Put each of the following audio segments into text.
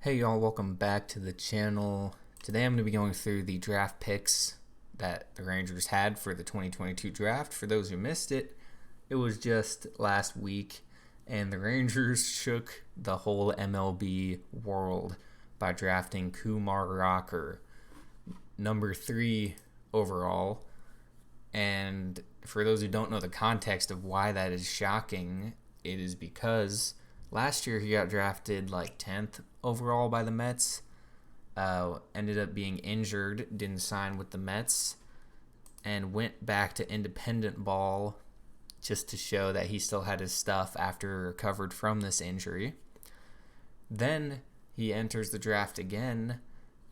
Hey y'all, welcome back to the channel. Today I'm going to be going through the draft picks that the Rangers had for the 2022 draft. For those who missed it, it was just last week, and the Rangers shook the whole MLB world by drafting Kumar Rocker, number 3 overall. And for those who don't know the context of why that is shocking, it is because last year he got drafted like 10th overall by the Mets. Ended up being injured, didn't sign with the Mets, and went back to independent ball just to show that he still had his stuff after recovered from this injury. Then he enters the draft again,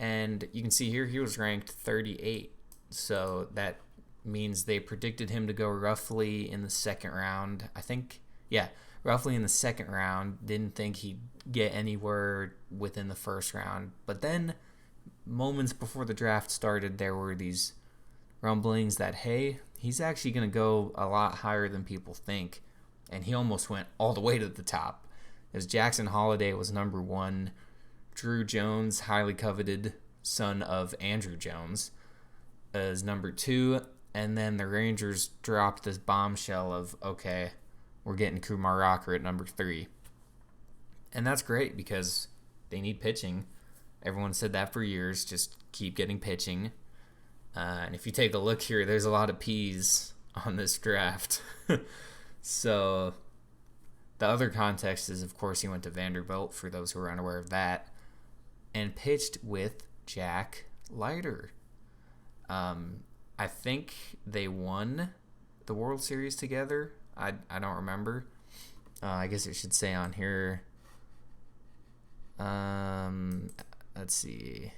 and you can see here he was ranked 38. So that means they predicted him to go roughly in the second round. Roughly in the second round. Didn't think he'd get anywhere within the first round. But then, moments before the draft started, there were these rumblings that, hey, he's actually going to go a lot higher than people think. And he almost went all the way to the top. As Jackson Holliday was number 1. Drew Jones, highly coveted son of Andrew Jones, is number 2. And then the Rangers dropped this bombshell of, okay, we're getting Kumar Rocker at number 3. And that's great because they need pitching. Everyone said that for years. Just keep getting pitching. And if you take a look here, there's a lot of P's on this draft. So the other context is, of course, he went to Vanderbilt, for those who are unaware of that, and pitched with Jack Leiter. I think they won the World Series together. I don't remember. I guess it should say on here. Let's see.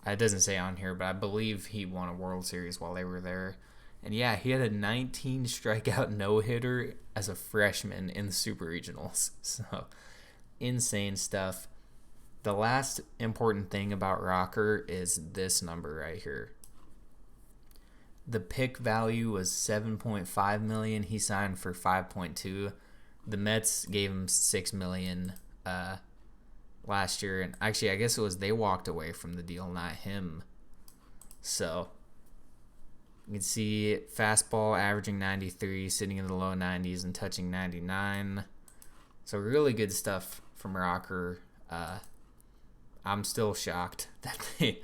It doesn't say on here, but I believe he won a World Series while they were there. And yeah, he had a 19 strikeout no-hitter as a freshman in the Super Regionals. So, insane stuff. The last important thing about Rocker is this number right here. The pick value was $7.5 million. He signed for $5.2. The Mets gave him $6 million last year, and actually, I guess it was they walked away from the deal, not him. So you can see fastball averaging 93, sitting in the low 90s, and touching 99. So really good stuff from Rocker. I'm still shocked that they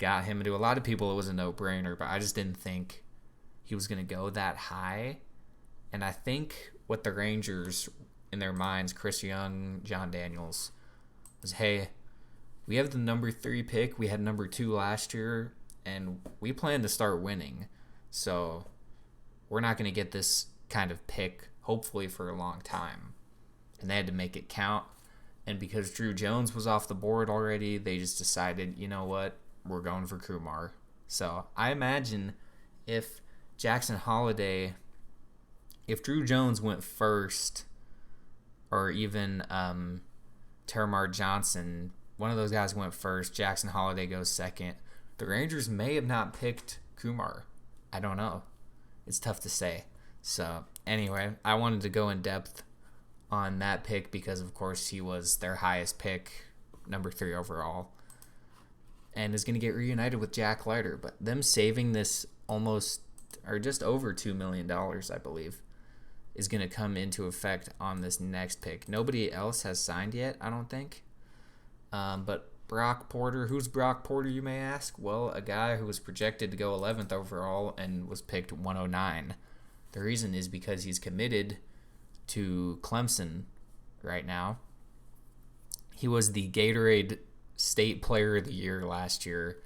got him into. A lot of people, it was a no-brainer, but I just didn't think he was going to go that high. And I think what the Rangers, in their minds, Chris Young, John Daniels, was, hey, we have the number 3 pick. We had number 2 last year, and we plan to start winning. So we're not going to get this kind of pick, hopefully, for a long time. And they had to make it count. And because Drew Jones was off the board already, they just decided, you know what? We're going for Kumar. So I imagine if Jackson Holliday, if Drew Jones went first, or even Termarr Johnson, one of those guys went first, Jackson Holliday goes second, the Rangers may have not picked Kumar. I don't know. It's tough to say. So anyway, I wanted to go in depth on that pick because, of course, he was their highest pick, number 3 overall, and is going to get reunited with Jack Leiter. But them saving this almost, or just over $2 million, I believe, is going to come into effect on this next pick. Nobody else has signed yet, I don't think. But Brock Porter, who's Brock Porter, you may ask? Well, a guy who was projected to go 11th overall and was picked 109. The reason is because he's committed to Clemson right now. He was the Gatorade State Player of the Year last year,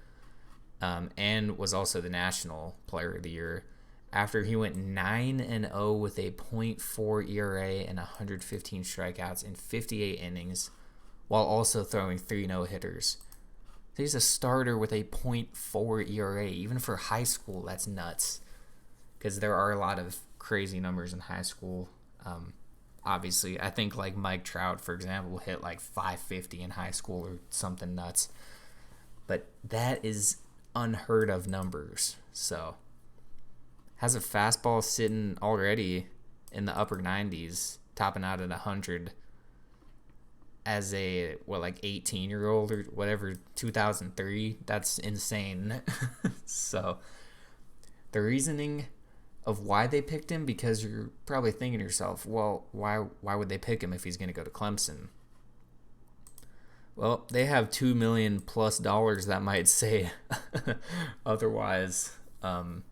and was also the National Player of the Year after he went 9-0 with a .4 ERA and 115 strikeouts in 58 innings, while also throwing 3 no-hitters. He's a starter with a .4 ERA. Even for high school, that's nuts, because there are a lot of crazy numbers in high school. Obviously, I think like Mike Trout, for example, hit like 550 in high school or something nuts. But that is unheard of numbers. So, has a fastball sitting already in the upper 90s, topping out at 100. as a, what, like 18-year-old or whatever, 2003. That's insane. So the reasoning of why they picked him, because you're probably thinking to yourself, well, why would they pick him if he's going to go to Clemson? Well, they have $2 million plus that might say otherwise. And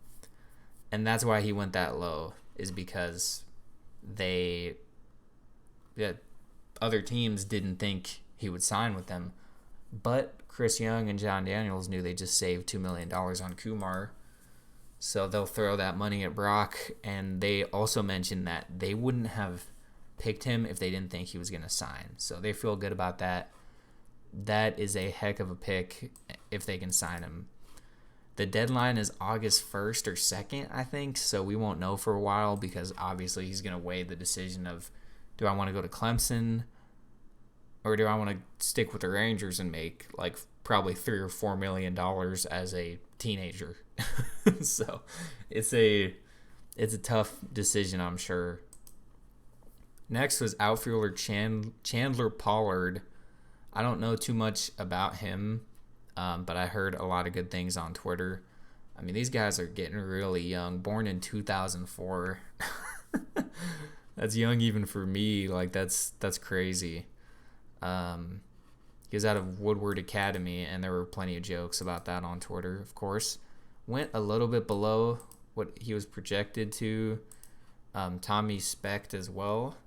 that's why he went that low, is because other teams didn't think he would sign with them. But Chris Young and John Daniels knew they just saved $2 million on Kumar. So they'll throw that money at Brock. And they also mentioned that they wouldn't have picked him if they didn't think he was going to sign. So they feel good about that. That is a heck of a pick if they can sign him. The deadline is August 1st or 2nd, I think, so we won't know for a while, because obviously he's going to weigh the decision of, do I want to go to Clemson or do I want to stick with the Rangers and make like probably $3 or $4 million as a teenager. So it's a tough decision, I'm sure. Next was outfielder Chandler Pollard. I don't know too much about him, but I heard a lot of good things on Twitter. I mean, these guys are getting really young. Born in 2004. That's young even for me. Like, that's crazy. He was out of Woodward Academy, and there were plenty of jokes about that on Twitter, of course. Went a little bit below what he was projected to. Tommy Specht as well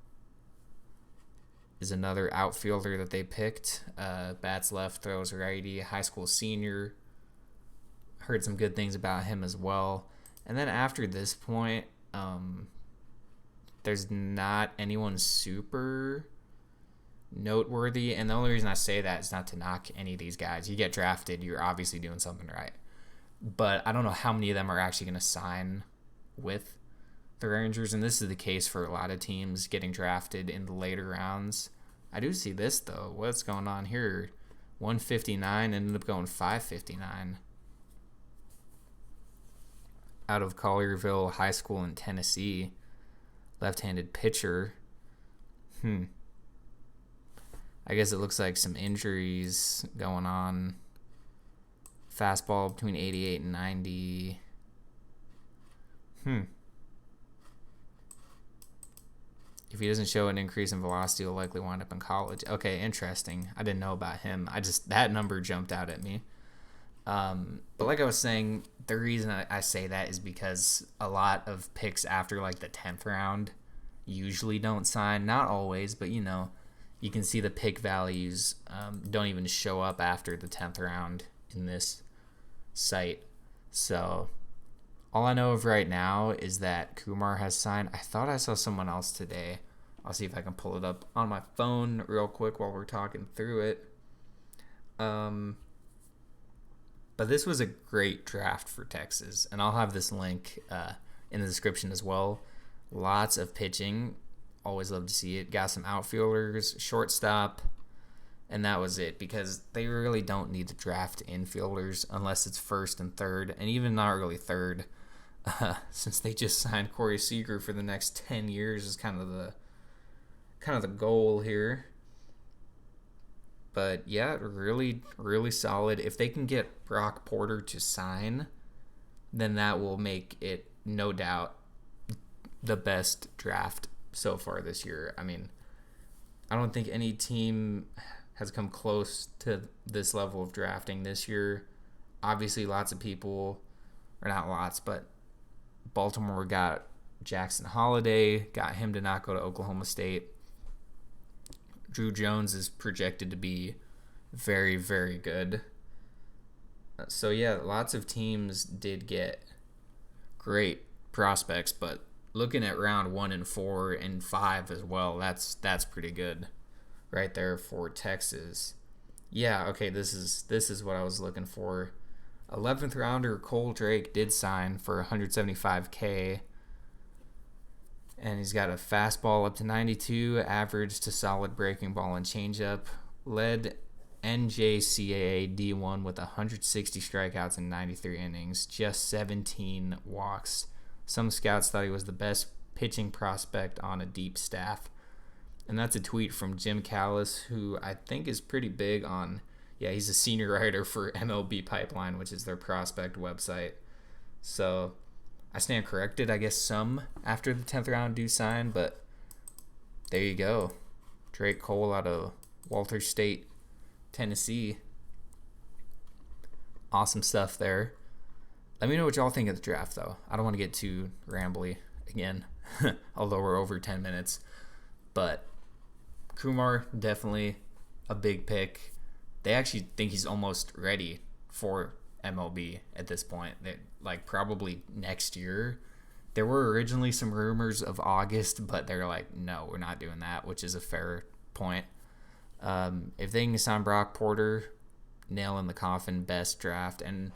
is another outfielder that they picked. Bats left, throws righty, high school senior. Heard some good things about him as well. And then after this point, there's not anyone super noteworthy. And the only reason I say that is not to knock any of these guys. You get drafted, you're obviously doing something right. But I don't know how many of them are actually going to sign with the Rangers, and this is the case for a lot of teams getting drafted in the later rounds. I do see this, though. What's going on here? 159 ended up going 559. Out of Collierville High School in Tennessee. Left-handed pitcher. I guess it looks like some injuries going on. Fastball between 88 and 90. If he doesn't show an increase in velocity, he'll likely wind up in college. Okay, interesting. I didn't know about him. That number jumped out at me. But like I was saying, the reason I say that is because a lot of picks after like the 10th round usually don't sign. Not always, but you can see the pick values don't even show up after the 10th round in this site. So all I know of right now is that Kumar has signed. I thought I saw someone else today. I'll see if I can pull it up on my phone real quick while we're talking through it. But this was a great draft for Texas, and I'll have this link in the description as well. Lots of pitching. Always love to see it. Got some outfielders, shortstop, and that was it, because they really don't need to draft infielders unless it's first and third, and even not really third. Since they just signed Corey Seager for the next 10 years is kind of the goal here. But yeah, really, really solid. If they can get Brock Porter to sign, then that will make it, no doubt, the best draft so far this year. I mean, I don't think any team has come close to this level of drafting this year. Obviously, lots of people, or not lots, but Baltimore got Jackson Holliday, got him to not go to Oklahoma State. Drew Jones is projected to be very, very good. So yeah, lots of teams did get great prospects, but looking at round 1 and 4 and 5 as well, that's pretty good right there for Texas. Yeah, okay, this is what I was looking for. 11th rounder Cole Drake did sign for $175K. And he's got a fastball up to 92, average to solid breaking ball and changeup. Led NJCAA D1 with 160 strikeouts in 93 innings, just 17 walks. Some scouts thought he was the best pitching prospect on a deep staff. And that's a tweet from Jim Callis, who I think is pretty big on, yeah, he's a senior writer for MLB Pipeline, which is their prospect website. So I stand corrected. I guess some after the 10th round do sign, but there you go. Drake Cole out of Walter State, Tennessee. Awesome stuff there. Let me know what y'all think of the draft, though. I don't want to get too rambly again, although we're over 10 minutes. But Kumar, definitely a big pick. They actually think he's almost ready for MLB at this point. Like, probably next year. There were originally some rumors of August, but they're like, no, we're not doing that, which is a fair point. If they can sign Brock Porter, nail in the coffin, best draft. And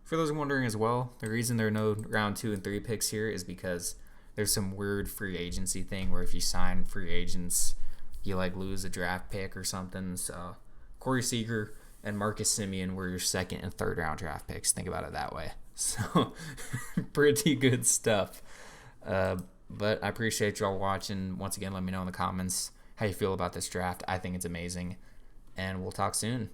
for those wondering as well, the reason there are no round 2 and 3 picks here is because there's some weird free agency thing where if you sign free agents, you like lose a draft pick or something. So Corey Seager and Marcus Simeon were your 2nd and 3rd round draft picks. Think about it that way. So pretty good stuff. But I appreciate y'all watching. Once again, let me know in the comments how you feel about this draft. I think it's amazing. And we'll talk soon.